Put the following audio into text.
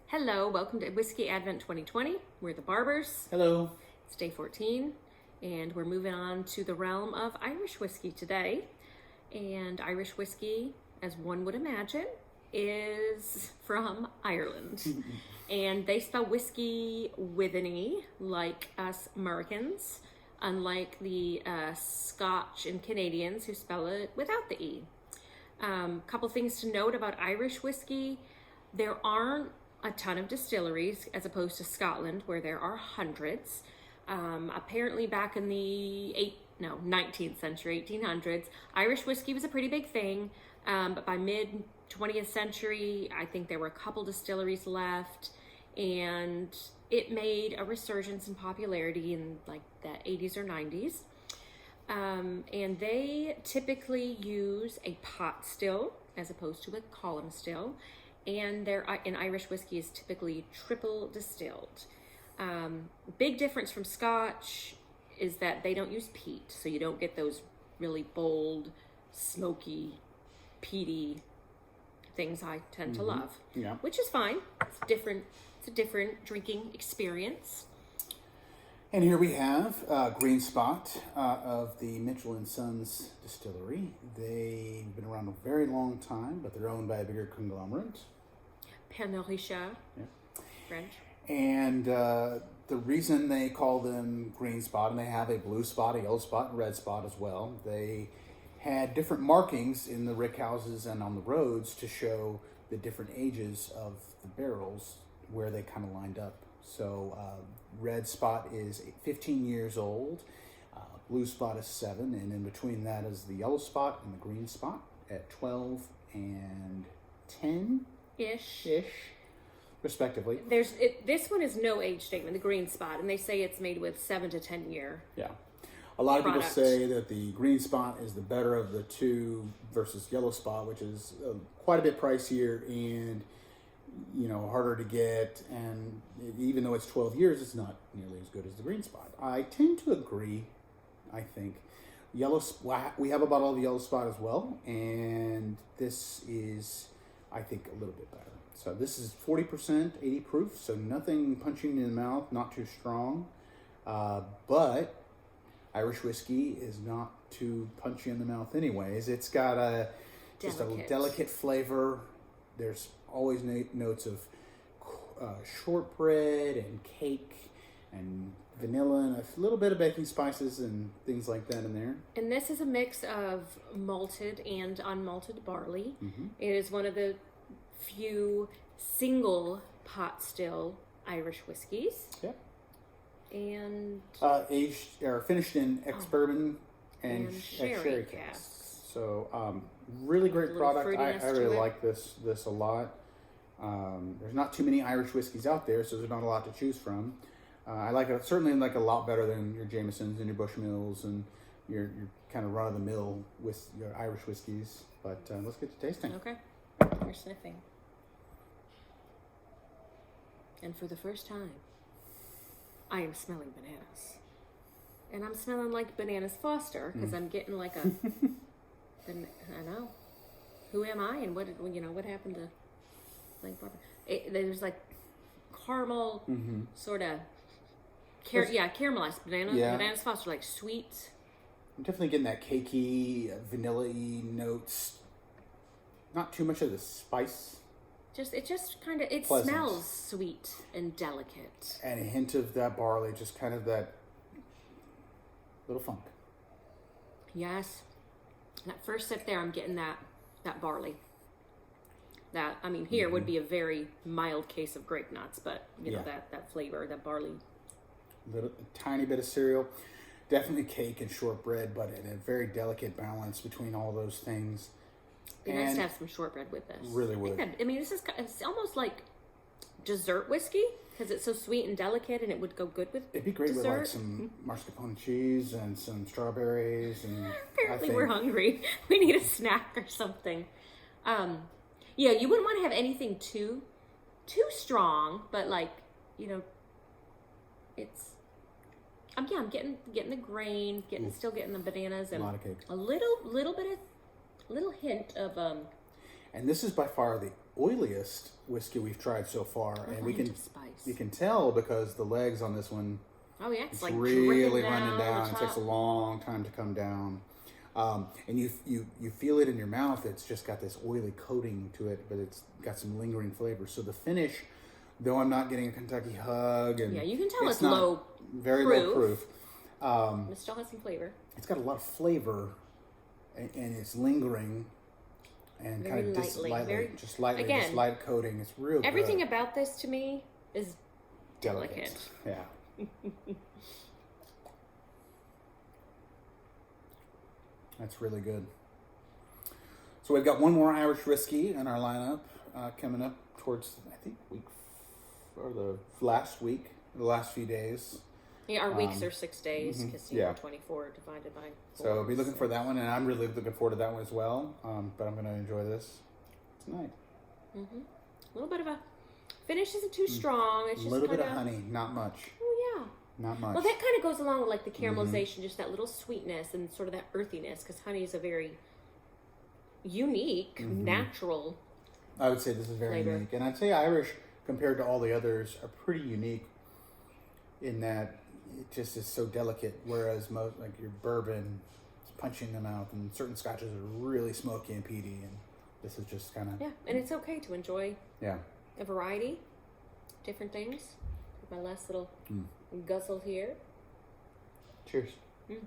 Hello, welcome to Whiskey Advent 2020. We're the Barbers. Hello. It's day 14, and we're moving on to the realm of Irish whiskey today. And Irish whiskey, as one would imagine, is from Ireland. And they spell whiskey with an E, like us Americans, unlike the Scotch and Canadians who spell it without the E. Couple things to note about Irish whiskey. There aren't a ton of distilleries as opposed to Scotland, where there are hundreds. Apparently back in the 19th century, 1800s, Irish whiskey was a pretty big thing. But by mid 20th century, I think there were a couple distilleries left, and it made a resurgence in popularity in like the 80s or 90s. And they typically use a pot still as opposed to a column still. And in Irish whiskey is typically triple distilled. Big difference from Scotch is that they don't use peat, so you don't get those really bold, smoky, peaty things I tend to love. Yeah. Which is fine. It's different. It's a different drinking experience. And here we have Green Spot of the Mitchell and Sons Distillery. They've been around a very long time, but they're owned by a bigger conglomerate. Pernod Ricard, French. And the reason they call them Green Spot, and they have a blue spot, a yellow spot, and red spot as well. They had different markings in the rick houses and on the roads to show the different ages of the barrels, where they kind of lined up. So red spot is 15 years old, blue spot is 7, and in between that is the yellow spot and the green spot at 12 and 10-ish, respectively. This one is no age statement, the green spot, and they say it's made with 7 to 10 year. Yeah. A lot of product. people say that the green spot is the better of the two versus yellow spot, which is quite a bit pricier and harder to get, and even though it's 12 years, it's not nearly as good as the green spot. I tend to agree. I think we have a bottle of the yellow spot as well, and this is, I think, a little bit better. So this is 40%, 80 proof, so nothing punching in the mouth, not too strong, but Irish whiskey is not too punchy in the mouth anyways. It's got just a delicate flavor. There's always notes of shortbread and cake and vanilla and a little bit of baking spices and things like that in there. And this is a mix of malted and unmalted barley. Mm-hmm. It is one of the few single pot still Irish whiskeys. Yeah. And aged or finished in ex-bourbon and sherry casks. casks. So really great product. I really like this a lot. There's not too many Irish whiskeys out there, so there's not a lot to choose from. I like it, certainly like a lot better than your Jamesons and your Bushmills and your kind of run of the mill with your Irish whiskeys. But let's get to tasting. Okay, you're sniffing. And for the first time, I am smelling bananas. And I'm smelling like Bananas Foster, because I'm getting like a, I know, who am I and what happened to, like, there's like caramel, sort of, caramelized Bananas Foster, like sweet. I'm definitely getting that cakey, vanilla-y notes. Not too much of the spice. It pleasant. Smells sweet and delicate. And a hint of that barley, just kind of that little funk. Yes. That first sip there, I'm getting that barley. Here would be a very mild case of grape nuts, but that flavor, that barley. A tiny bit of cereal. Definitely cake and shortbread, but in a very delicate balance between all those things. It'd be nice to have some shortbread with this. Really would. It's almost like dessert whiskey, because it's so sweet and delicate, and it would go good with It'd be great dessert. With like some mascarpone cheese and some strawberries. And apparently we're hungry. We need a snack or something. You wouldn't want to have anything too strong, but it's. I'm getting the grain, still getting the bananas, and a lot of cake. A little hint of And this is by far the oiliest whiskey we've tried so far, and we can spice. you can tell because the legs on this one, Oh yeah, it's like really dripping running down. the It takes a top. long time to come down, and you feel it in your mouth. It's just got this oily coating to it, but it's got some lingering flavor. So the finish, though I'm not getting a Kentucky hug, and Yeah, you can tell it's not low very proof. low proof. It still has some flavor. It's got a lot of flavor, and it's lingering, and Very kind of just lightly, lightly, very- just lightly, again, this light coating. It's real Everything good. about this to me is delicate. Yeah. That's really good. So we've got one more Irish whiskey in our lineup coming up towards, I think, the last week, the last few days. Yeah, our weeks are 6 days because yeah. 24 divided by 4. So I'll be looking for that one, and I'm really looking forward to that one as well. But I'm going to enjoy this tonight. A little bit of a finish isn't too strong. It's A just little bit kinda, of honey, not much. Oh yeah. Not much. Well, that kind of goes along with like the caramelization, just that little sweetness and sort of that earthiness, because honey is a very unique, natural. I would say this is very flavor. unique. And I'd say Irish, compared to all the others, are pretty unique in that it just is so delicate, whereas most, like your bourbon, is punching them out, and certain scotches are really smoky and peaty, and this is just kind of... Yeah, and it's okay to enjoy Yeah. a variety, different things. My last little guzzle here. Cheers. Mm.